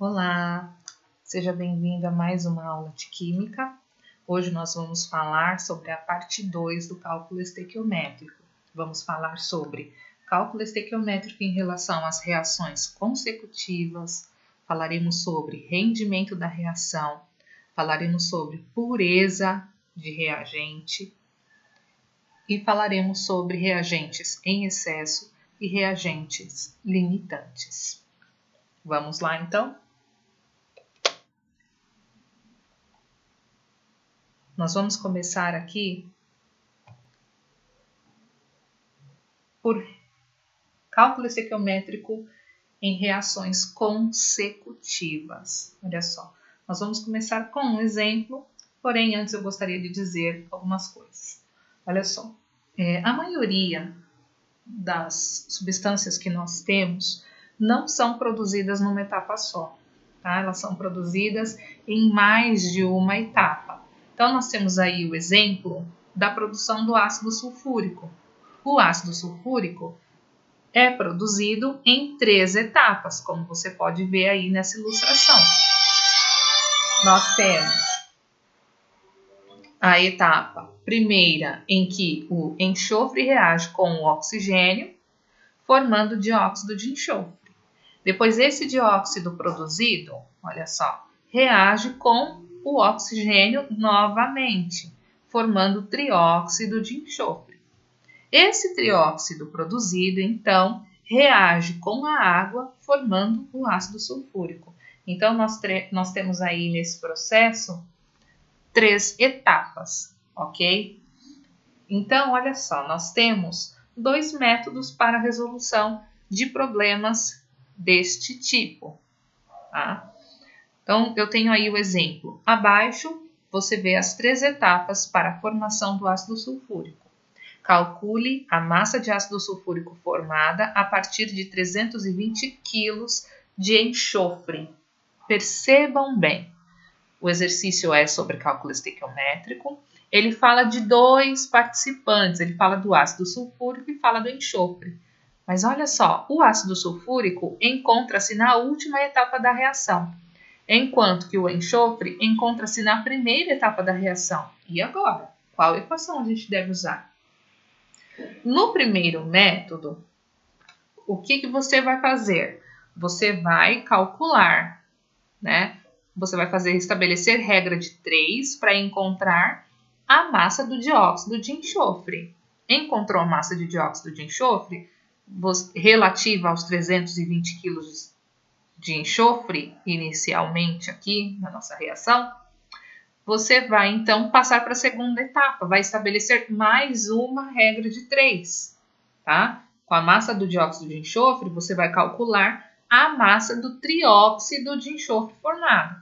Olá, seja bem-vindo a mais uma aula de Química. Hoje nós vamos falar sobre a parte 2 do cálculo estequiométrico. Vamos falar sobre cálculo estequiométrico em relação às reações consecutivas, falaremos sobre rendimento da reação, falaremos sobre pureza de reagente e falaremos sobre reagentes em excesso e reagentes limitantes. Vamos lá, então? Nós vamos começar aqui por cálculo estequiométrico em reações consecutivas. Olha só, nós vamos começar com um exemplo, porém antes eu gostaria de dizer algumas coisas. Olha só, a maioria das substâncias que nós temos não são produzidas numa etapa só, tá? Elas são produzidas em mais de uma etapa. Então, nós temos aí o exemplo da produção do ácido sulfúrico. O ácido sulfúrico é produzido em 3 etapas, como você pode ver aí nessa ilustração. Nós temos a etapa primeira, em que o enxofre reage com o oxigênio, formando dióxido de enxofre. Depois, esse dióxido produzido, olha só, reage com o oxigênio novamente, formando trióxido de enxofre. Esse trióxido produzido, então, reage com a água, formando o ácido sulfúrico. Então, nós temos aí nesse processo 3 etapas, ok? Então, olha só, nós temos 2 métodos para a resolução de problemas deste tipo, tá? Então, eu tenho aí o exemplo. Abaixo, você vê as 3 etapas para a formação do ácido sulfúrico. Calcule a massa de ácido sulfúrico formada a partir de 320 kg de enxofre. Percebam bem, o exercício é sobre cálculo estequiométrico. Ele fala de 2 participantes, ele fala do ácido sulfúrico e fala do enxofre. Mas olha só, o ácido sulfúrico encontra-se na última etapa da reação, enquanto que o enxofre encontra-se na primeira etapa da reação. E agora, qual equação a gente deve usar? No primeiro método, o que você vai fazer? Você vai calcular, né? Você vai estabelecer regra de 3 para encontrar a massa do dióxido de enxofre. Encontrou a massa de dióxido de enxofre relativa aos 320 kg de enxofre, inicialmente aqui na nossa reação, você vai então passar para a segunda etapa, vai estabelecer mais uma regra de 3, tá? Com a massa do dióxido de enxofre, você vai calcular a massa do trióxido de enxofre formado.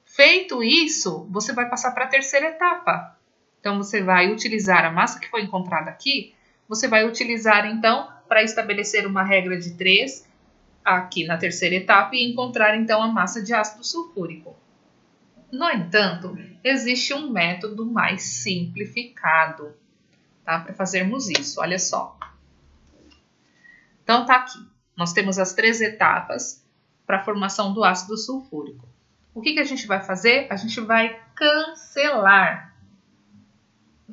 Feito isso, você vai passar para a terceira etapa. Então, você vai utilizar a massa que foi encontrada aqui, você vai utilizar então para estabelecer uma regra de 3 aqui na terceira etapa e encontrar então a massa de ácido sulfúrico. No entanto, existe um método mais simplificado, tá? Para fazermos isso, olha só. Então, tá aqui. Nós temos as 3 etapas para a formação do ácido sulfúrico. O que a gente vai fazer? A gente vai cancelar,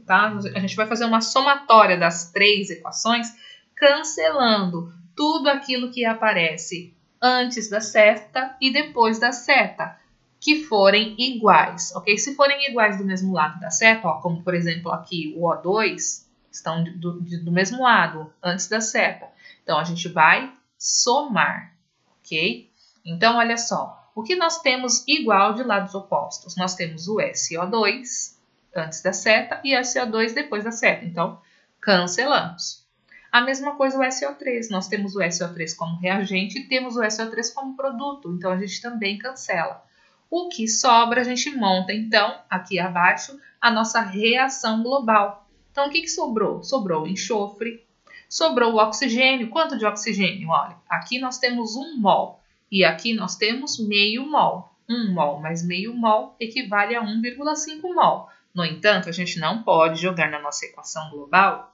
tá? A gente vai fazer uma somatória das 3 equações, cancelando tudo aquilo que aparece antes da seta e depois da seta, que forem iguais, ok? Se forem iguais do mesmo lado da seta, ó, como por exemplo aqui o O2, estão do mesmo lado, antes da seta. Então, a gente vai somar, ok? Então, olha só, o que nós temos igual de lados opostos? Nós temos o SO2 antes da seta e SO2 depois da seta. Então, cancelamos. A mesma coisa o SO3. Nós temos o SO3 como reagente e temos o SO3 como produto. Então, a gente também cancela. O que sobra, a gente monta, então, aqui abaixo, a nossa reação global. Então, o que sobrou? Sobrou o enxofre, sobrou o oxigênio. Quanto de oxigênio? Olha, aqui nós temos 1 mol e aqui nós temos meio mol. 1 mol mais meio mol equivale a 1,5 mol. No entanto, a gente não pode jogar na nossa equação global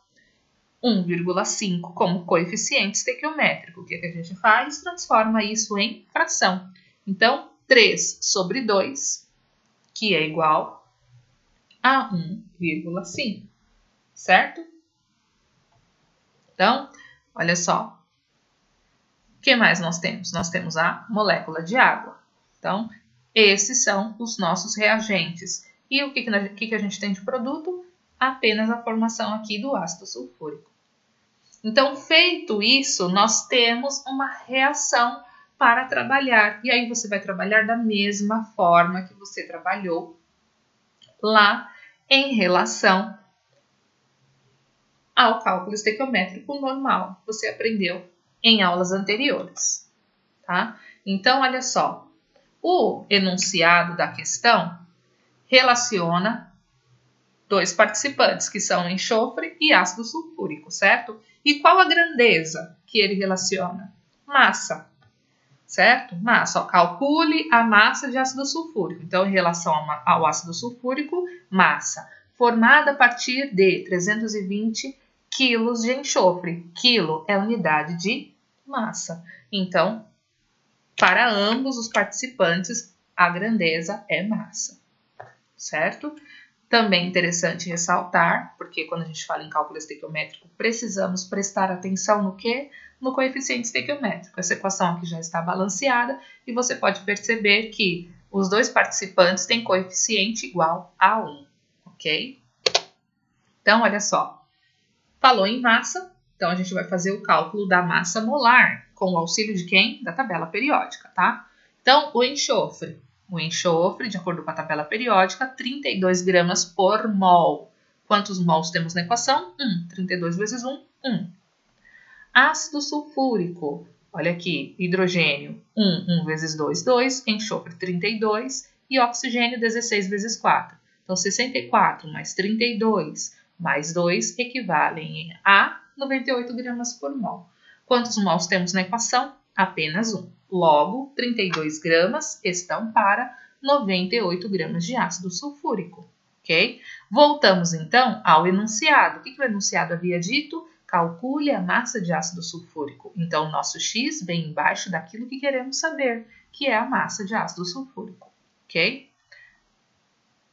1,5 como coeficiente estequiométrico. O que a gente faz? Transforma isso em fração. Então, 3 sobre 2, que é igual a 1,5, certo? Então, olha só. O que mais nós temos? Nós temos a molécula de água. Então, esses são os nossos reagentes. E o que a gente tem de produto? Apenas a formação aqui do ácido sulfúrico. Então, feito isso, nós temos uma reação para trabalhar. E aí você vai trabalhar da mesma forma que você trabalhou lá em relação ao cálculo estequiométrico normal. Você aprendeu em aulas anteriores, tá? Então, olha só. O enunciado da questão relaciona dois participantes, que são enxofre e ácido sulfúrico, certo? E qual a grandeza que ele relaciona? Massa, certo? Massa, ó, calcule a massa de ácido sulfúrico. Então, em relação ao ácido sulfúrico, massa, formada a partir de 320 quilos de enxofre. Quilo é unidade de massa. Então, para ambos os participantes, a grandeza é massa, certo? Também interessante ressaltar, porque quando a gente fala em cálculo estequiométrico, precisamos prestar atenção no quê? No coeficiente estequiométrico. Essa equação aqui já está balanceada e você pode perceber que os dois participantes têm coeficiente igual a 1, ok? Então, olha só. Falou em massa, então a gente vai fazer o cálculo da massa molar, com o auxílio de quem? Da tabela periódica, tá? Então, o enxofre, de acordo com a tabela periódica, 32 gramas por mol. Quantos mols temos na equação? 1. 32 vezes 1, 1. Ácido sulfúrico, olha aqui, hidrogênio, 1 vezes 2, 2, enxofre 32 e oxigênio 16 vezes 4. Então, 64 mais 32 mais 2 equivalem a 98 gramas por mol. Quantos mols temos na equação? Apenas 1. Logo, 32 gramas estão para 98 gramas de ácido sulfúrico, ok? Voltamos então ao enunciado. O que o enunciado havia dito? Calcule a massa de ácido sulfúrico. Então, nosso X vem embaixo daquilo que queremos saber, que é a massa de ácido sulfúrico, ok?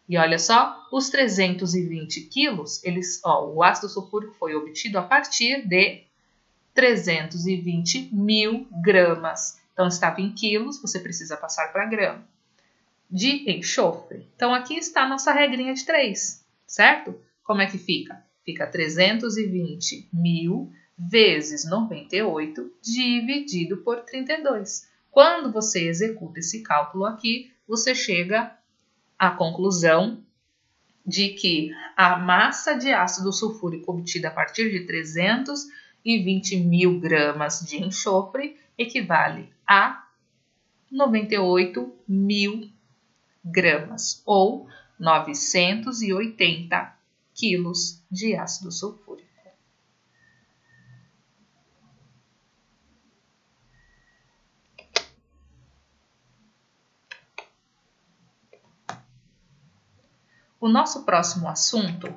E olha só, os 320 quilos, o ácido sulfúrico foi obtido a partir de 320 mil gramas. Então, estava em quilos, você precisa passar para grama. De enxofre. Então, aqui está a nossa regrinha de 3, certo? Como é que fica? Fica 320 mil vezes 98 dividido por 32. Quando você executa esse cálculo aqui, você chega à conclusão de que a massa de ácido sulfúrico obtida a partir de 320 mil gramas de enxofre equivale a 98 mil gramas ou 980 quilos de ácido sulfúrico. O nosso próximo assunto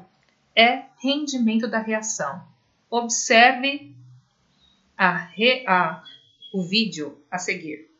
é rendimento da reação. Observe o vídeo a seguir.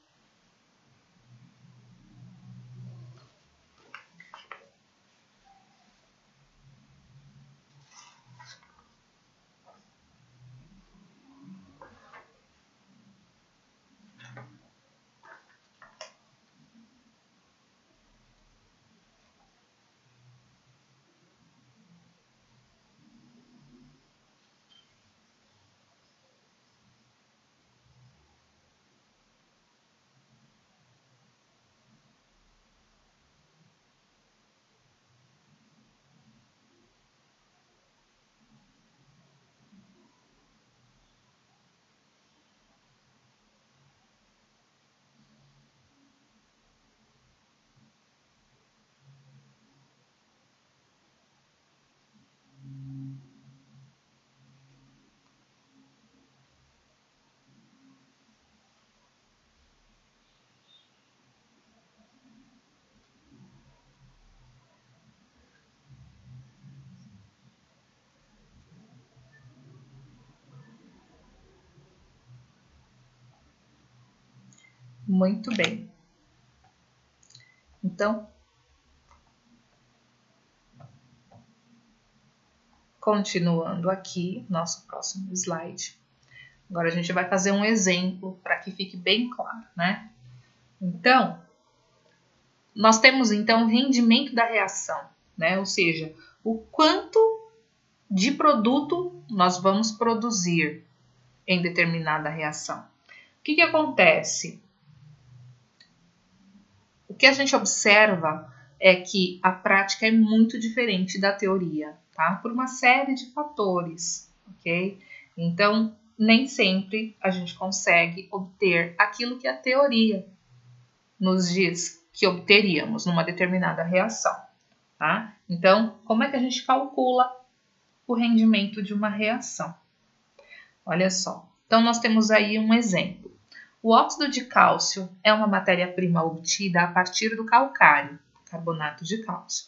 Muito bem. Então, continuando aqui, nosso próximo slide. Agora a gente vai fazer um exemplo para que fique bem claro, né? Então, nós temos então o rendimento da reação, né? Ou seja, o quanto de produto nós vamos produzir em determinada reação. O que acontece? O que a gente observa é que a prática é muito diferente da teoria, tá? Por uma série de fatores, ok? Então, nem sempre a gente consegue obter aquilo que a teoria nos diz que obteríamos numa determinada reação, tá? Então, como é que a gente calcula o rendimento de uma reação? Olha só. Então, nós temos aí um exemplo. O óxido de cálcio é uma matéria-prima obtida a partir do calcário, carbonato de cálcio.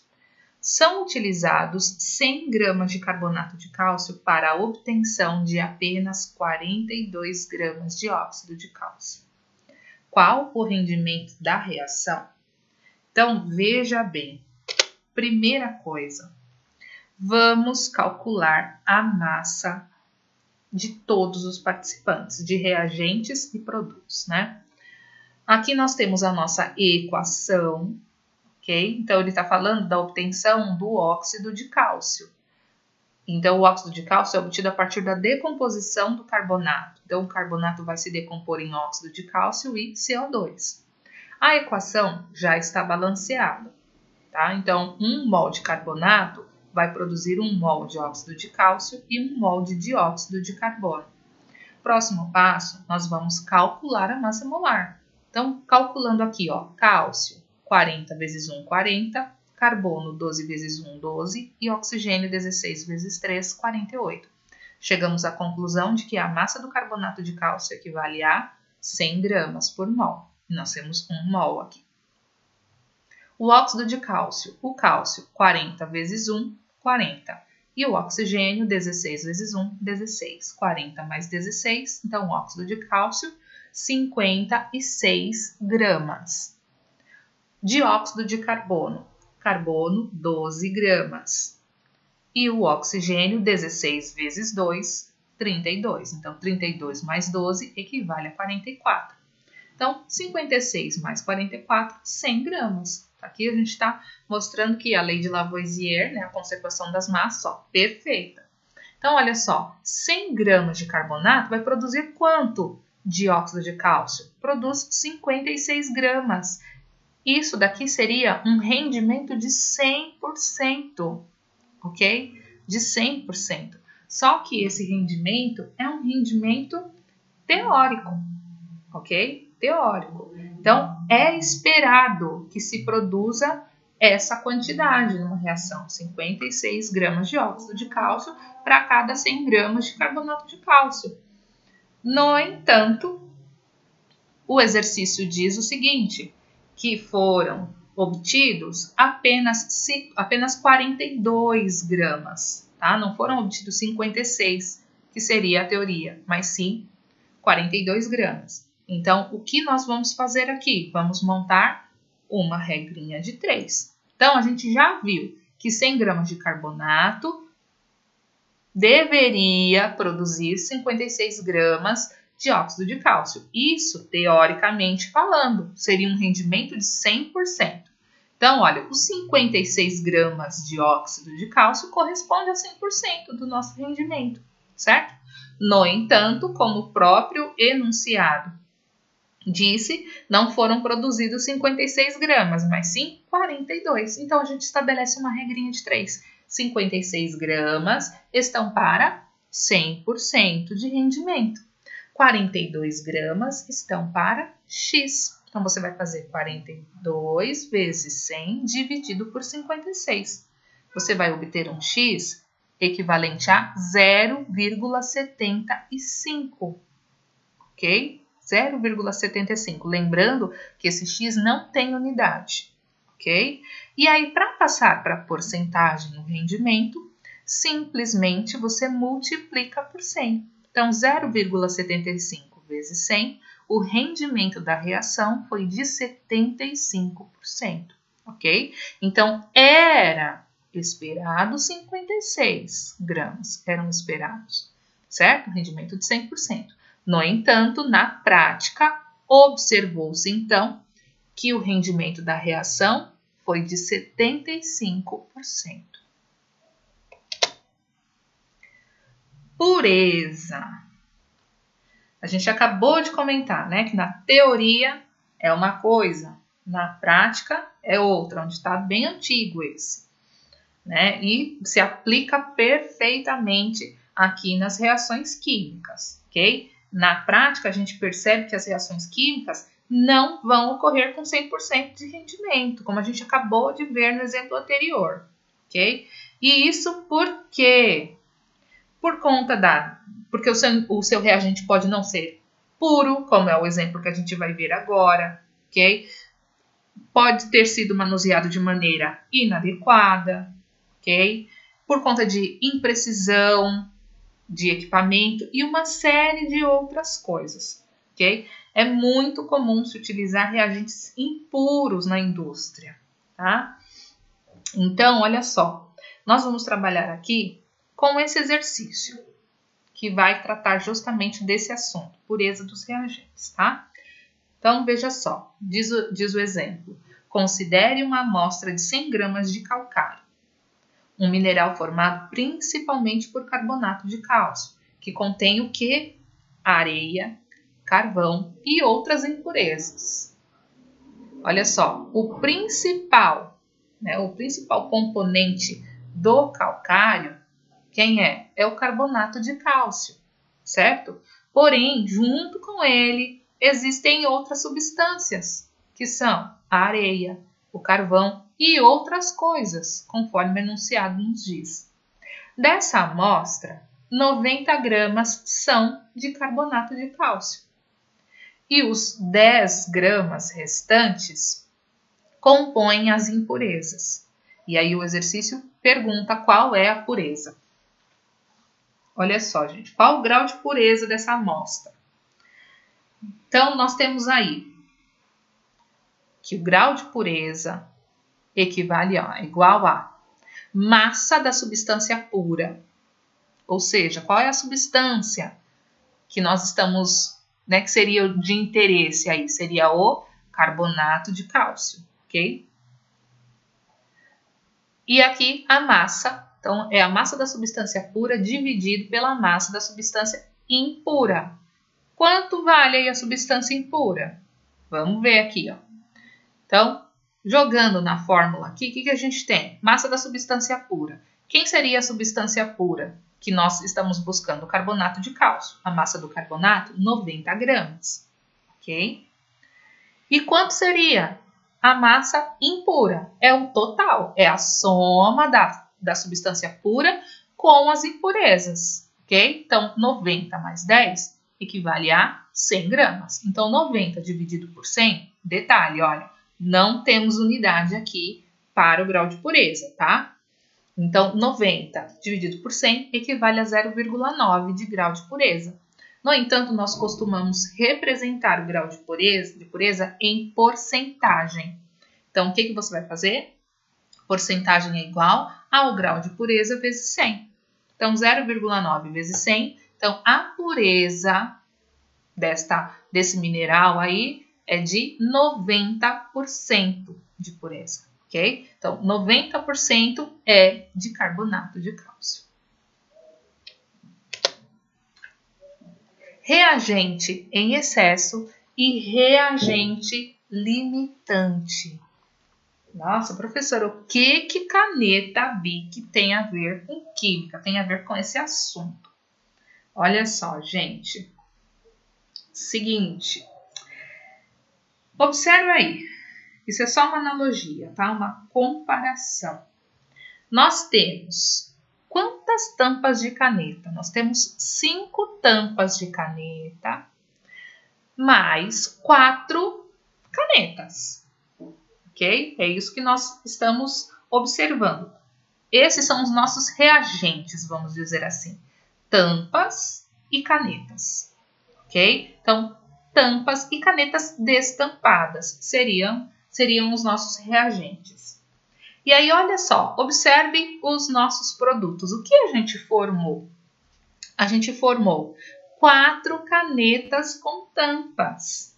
São utilizados 100 gramas de carbonato de cálcio para a obtenção de apenas 42 gramas de óxido de cálcio. Qual o rendimento da reação? Então, veja bem. Primeira coisa, vamos calcular a massa de todos os participantes, de reagentes e produtos, né? Aqui nós temos a nossa equação, ok? Então, ele está falando da obtenção do óxido de cálcio. Então, o óxido de cálcio é obtido a partir da decomposição do carbonato. Então, o carbonato vai se decompor em óxido de cálcio e CO2. A equação já está balanceada, tá? Então, 1 mol de carbonato vai produzir 1 mol de óxido de cálcio e 1 mol de dióxido de carbono. Próximo passo, nós vamos calcular a massa molar. Então, calculando aqui, ó, cálcio, 40 vezes 1, 40, carbono, 12 vezes 1, 12, e oxigênio, 16 vezes 3, 48. Chegamos à conclusão de que a massa do carbonato de cálcio equivale a 100 gramas por mol. Nós temos 1 mol aqui. O óxido de cálcio, o cálcio, 40 vezes 1, 40. E o oxigênio, 16 vezes 1, 16. 40 mais 16, então o óxido de cálcio, 56 gramas. Dióxido de carbono, carbono, 12 gramas. E o oxigênio, 16 vezes 2, 32. Então, 32 mais 12 equivale a 44. Então, 56 mais 44, 100 gramas. Aqui a gente está mostrando que a lei de Lavoisier, né, a conservação das massas, ó, perfeita. Então, olha só, 100 gramas de carbonato vai produzir quanto de óxido de cálcio? Produz 56 gramas. Isso daqui seria um rendimento de 100%, ok? De 100%. Só que esse rendimento é um rendimento teórico, ok? Teórico. Então, é esperado que se produza essa quantidade numa reação, 56 gramas de óxido de cálcio para cada 100 gramas de carbonato de cálcio. No entanto, o exercício diz o seguinte, que foram obtidos apenas 42 gramas, tá? Não foram obtidos 56, que seria a teoria, mas sim 42 gramas. Então, o que nós vamos fazer aqui? Vamos montar uma regrinha de 3. Então, a gente já viu que 100 gramas de carbonato deveria produzir 56 gramas de óxido de cálcio. Isso, teoricamente falando, seria um rendimento de 100%. Então, olha, os 56 gramas de óxido de cálcio corresponde a 100% do nosso rendimento, certo? No entanto, como o próprio enunciado disse, não foram produzidos 56 gramas, mas sim 42. Então, a gente estabelece uma regrinha de 3. 56 gramas estão para 100% de rendimento. 42 gramas estão para X. Então, você vai fazer 42 vezes 100 dividido por 56. Você vai obter um X equivalente a 0,75, ok? 0,75. Lembrando que esse X não tem unidade, ok? E aí, para passar para a porcentagem no rendimento, simplesmente você multiplica por 100. Então, 0,75 vezes 100, o rendimento da reação foi de 75%, ok? Então, era esperado 56 gramas, eram esperados, certo? Rendimento de 100%. No entanto, na prática, observou-se, então, que o rendimento da reação foi de 75%. Pureza. A gente acabou de comentar, né, que na teoria é uma coisa, na prática é outra, onde está bem antigo esse, né, e se aplica perfeitamente aqui nas reações químicas, ok? Na prática, a gente percebe que as reações químicas não vão ocorrer com 100% de rendimento, como a gente acabou de ver no exemplo anterior, ok? E isso por quê? Por conta porque o seu reagente pode não ser puro, como é o exemplo que a gente vai ver agora, ok? Pode ter sido manuseado de maneira inadequada, ok? Por conta de imprecisão de equipamento e uma série de outras coisas, ok? É muito comum se utilizar reagentes impuros na indústria, tá? Então, olha só, nós vamos trabalhar aqui com esse exercício, que vai tratar justamente desse assunto, pureza dos reagentes, tá? Então, veja só, diz o exemplo. Considere uma amostra de 100 gramas de calcário, um mineral formado principalmente por carbonato de cálcio, que contém o quê? Areia, carvão e outras impurezas. Olha só, o principal componente do calcário, quem é? É o carbonato de cálcio, certo? Porém, junto com ele, existem outras substâncias, que são a areia, o carvão e outras coisas, conforme o enunciado nos diz. Dessa amostra, 90 gramas são de carbonato de cálcio. E os 10 gramas restantes compõem as impurezas. E aí o exercício pergunta qual é a pureza. Olha só, gente, qual o grau de pureza dessa amostra? Então, nós temos aí que o grau de pureza equivale igual a massa da substância pura. Ou seja, qual é a substância que nós estamos, né, que seria de interesse aí? Seria o carbonato de cálcio, ok? E aqui a massa, então é a massa da substância pura dividido pela massa da substância impura. Quanto vale aí a substância impura? Vamos ver aqui, ó. Então, jogando na fórmula aqui, o que a gente tem? Massa da substância pura. Quem seria a substância pura que nós estamos buscando? O carbonato de cálcio. A massa do carbonato, 90 gramas. Ok? E quanto seria a massa impura? É o total, é a soma da substância pura com as impurezas. Ok? Então, 90 mais 10 equivale a 100 gramas. Então, 90 dividido por 100, detalhe, olha, não temos unidade aqui para o grau de pureza, tá? Então, 90 dividido por 100 equivale a 0,9 de grau de pureza. No entanto, nós costumamos representar o grau de pureza em porcentagem. Então, o que você vai fazer? Porcentagem é igual ao grau de pureza vezes 100. Então, 0,9 vezes 100. Então, a pureza desse mineral aí é de 90% de pureza, ok? Então, 90% é de carbonato de cálcio. Reagente em excesso e reagente limitante. Nossa, professora, o que caneta Bic tem a ver com química, tem a ver com esse assunto? Olha só, gente. Seguinte. Observe aí. Isso é só uma analogia, tá? Uma comparação. Nós temos quantas tampas de caneta? Nós temos 5 tampas de caneta mais 4 canetas. Ok? É isso que nós estamos observando. Esses são os nossos reagentes, vamos dizer assim. Tampas e canetas. Ok? Então, tampas e canetas destampadas. Seriam os nossos reagentes. E aí, olha só, observe os nossos produtos. O que a gente formou? A gente formou 4 canetas com tampas,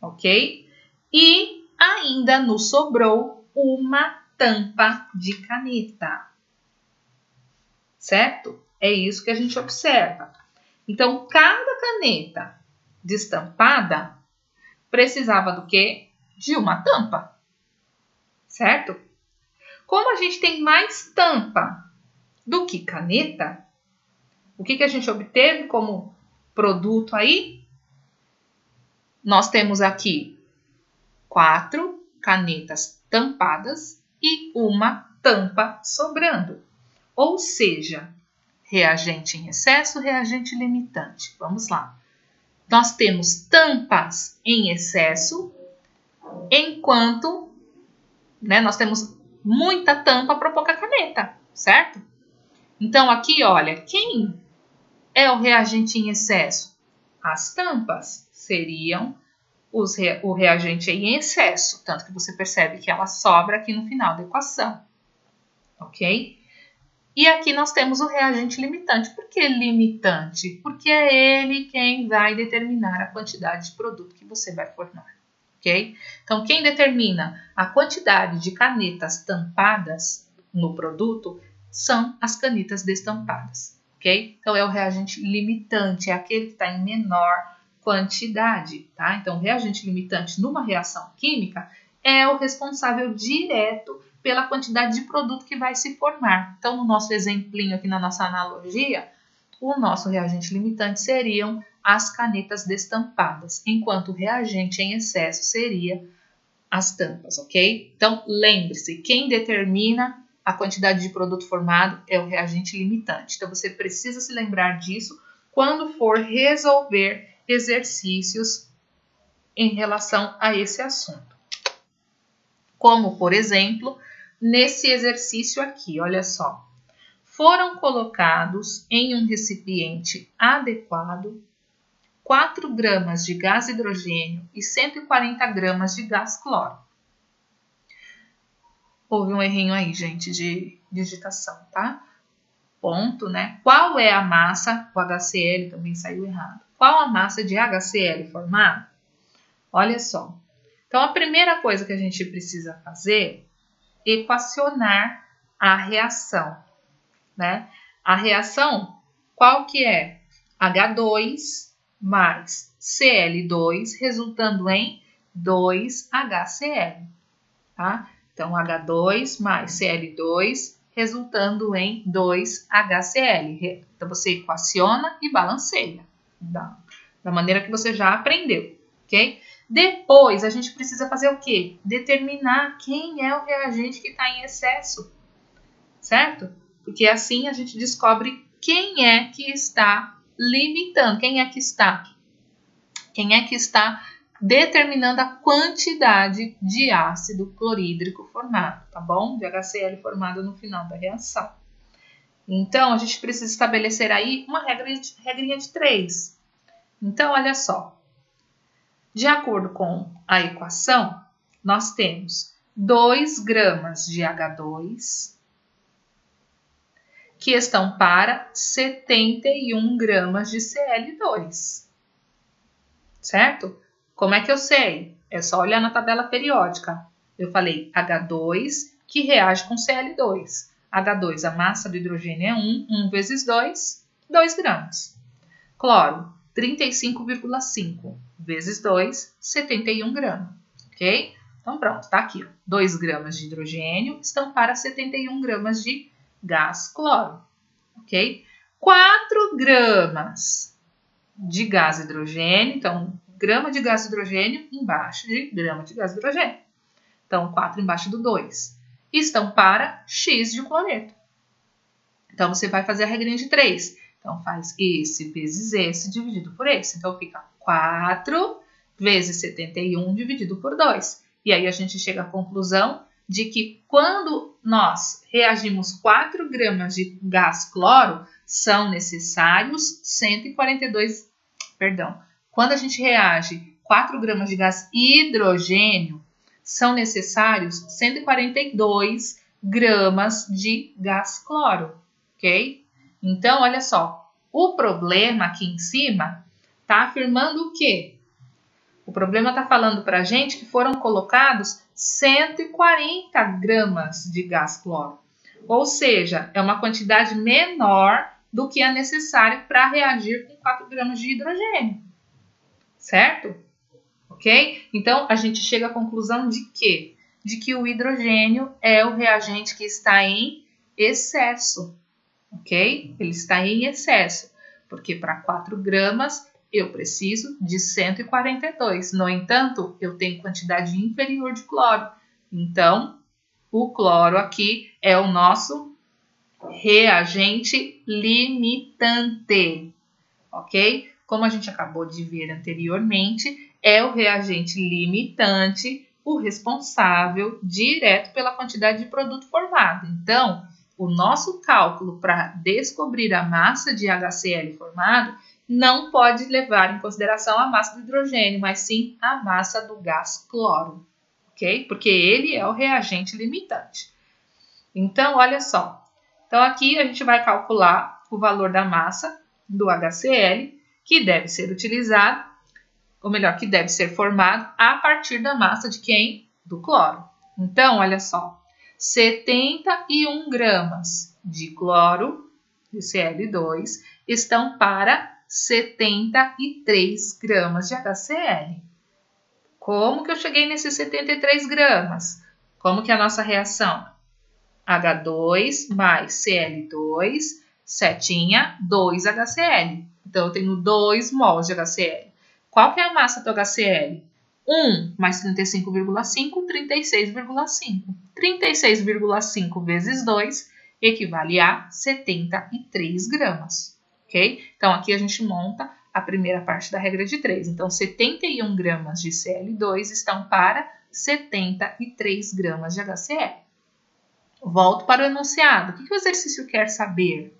ok? E ainda nos sobrou uma tampa de caneta, certo? É isso que a gente observa. Então, cada caneta destampada precisava do quê? De uma tampa, certo? Como a gente tem mais tampa do que caneta, o que a gente obteve como produto aí? Nós temos aqui 4 canetas tampadas e uma tampa sobrando. Ou seja, reagente em excesso, reagente limitante. Vamos lá. Nós temos tampas em excesso, enquanto nós temos muita tampa para pouca caneta, certo? Então, aqui, olha, quem é o reagente em excesso? As tampas seriam o reagente em excesso, tanto que você percebe que ela sobra aqui no final da equação, ok? E aqui nós temos o reagente limitante. Por que limitante? Porque é ele quem vai determinar a quantidade de produto que você vai formar, ok? Então, quem determina a quantidade de canetas tampadas no produto são as canetas destampadas, ok? Então, é o reagente limitante, é aquele que está em menor quantidade, tá? Então, o reagente limitante numa reação química é o responsável direto pela quantidade de produto que vai se formar. Então, no nosso exemplinho aqui, na nossa analogia, o nosso reagente limitante seriam as canetas destampadas, enquanto o reagente em excesso seria as tampas, ok? Então, lembre-se, quem determina a quantidade de produto formado é o reagente limitante. Então, você precisa se lembrar disso quando for resolver exercícios em relação a esse assunto. Como, por exemplo, nesse exercício aqui, olha só. Foram colocados em um recipiente adequado 4 gramas de gás hidrogênio e 140 gramas de gás cloro. Houve um errinho aí, gente, de digitação, tá? Ponto, né? Qual é a massa? O HCl também saiu errado. Qual a massa de HCl formada? Olha só. Então, a primeira coisa que a gente precisa fazer é equacionar a reação, né? A reação, qual que é? H2 mais Cl2, resultando em 2HCl, tá? Então, H2 mais Cl2, resultando em 2HCl. Então, você equaciona e balanceia, da maneira que você já aprendeu, ok? Depois, a gente precisa fazer o quê? Determinar quem é o reagente que está em excesso, certo? Porque assim a gente descobre quem é que está limitando, quem é que está determinando a quantidade de ácido clorídrico formado, tá bom? De HCl formado no final da reação. Então, a gente precisa estabelecer aí uma regrinha de 3. Então, olha só. De acordo com a equação, nós temos 2 gramas de H2 que estão para 71 gramas de Cl2, certo? Como é que eu sei? É só olhar na tabela periódica. Eu falei H2 que reage com Cl2. H2, a massa do hidrogênio é 1 vezes 2, 2 gramas. Cloro, 35,5 vezes 2, 71 gramas, ok? Então, pronto, tá aqui, ó, 2 gramas de hidrogênio estão para 71 gramas de gás cloro, ok? 4 gramas de gás hidrogênio, então, grama de gás hidrogênio embaixo de grama de gás hidrogênio. Então, 4 embaixo do 2. Estão para X de cloreto. Então, você vai fazer a regrinha de 3. Então, faz esse vezes esse dividido por esse. Então, fica 4 vezes 71 dividido por 2. E aí, a gente chega à conclusão de que quando nós reagimos 4 gramas de gás cloro, são necessários quando a gente reage 4 gramas de gás hidrogênio, são necessários 142 gramas de gás cloro, ok? Então, olha só, o problema aqui em cima está afirmando o quê? O problema está falando para a gente que foram colocados 140 gramas de gás cloro. Ou seja, é uma quantidade menor do que é necessário para reagir com 4 gramas de hidrogênio. Certo? Ok? Então, a gente chega à conclusão de quê? De que o hidrogênio é o reagente que está em excesso. Ok? Ele está em excesso. Porque para 4 gramas eu preciso de 142. No entanto, eu tenho quantidade inferior de cloro. Então, o cloro aqui é o nosso reagente limitante, ok? Como a gente acabou de ver anteriormente, é o reagente limitante o responsável direto pela quantidade de produto formado. Então, o nosso cálculo para descobrir a massa de HCl formado não pode levar em consideração a massa do hidrogênio, mas sim a massa do gás cloro, ok? Porque ele é o reagente limitante. Então, olha só. Então, aqui a gente vai calcular o valor da massa do HCl, que deve ser utilizado, ou melhor, que deve ser formado a partir da massa de quem? Do cloro. Então, olha só. 71 gramas de cloro, de Cl2, estão para 73 gramas de HCl. Como que eu cheguei nesses 73 gramas? Como que é a nossa reação? H2 mais Cl2, setinha, 2HCl. Então, eu tenho 2 mols de HCl. Qual que é a massa do HCl? 1 mais 35,5, 36,5. 36,5 vezes 2 equivale a 73 gramas. Ok? Então, aqui a gente monta a primeira parte da regra de 3. Então, 71 gramas de Cl2 estão para 73 gramas de HCl. Volto para o enunciado. O que o exercício quer saber?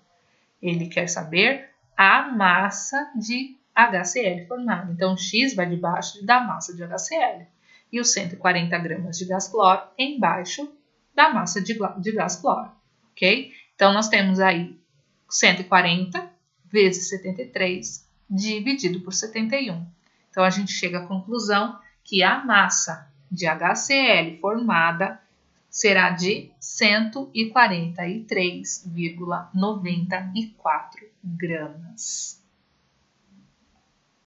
Ele quer saber a massa de HCl formada. Então, X vai debaixo da massa de HCl. E os 140 gramas de gás cloro embaixo da massa de gás cloro. Ok? Então, nós temos aí 140 vezes 73 dividido por 71. Então, a gente chega à conclusão que a massa de HCl formada será de 143,94 gramas.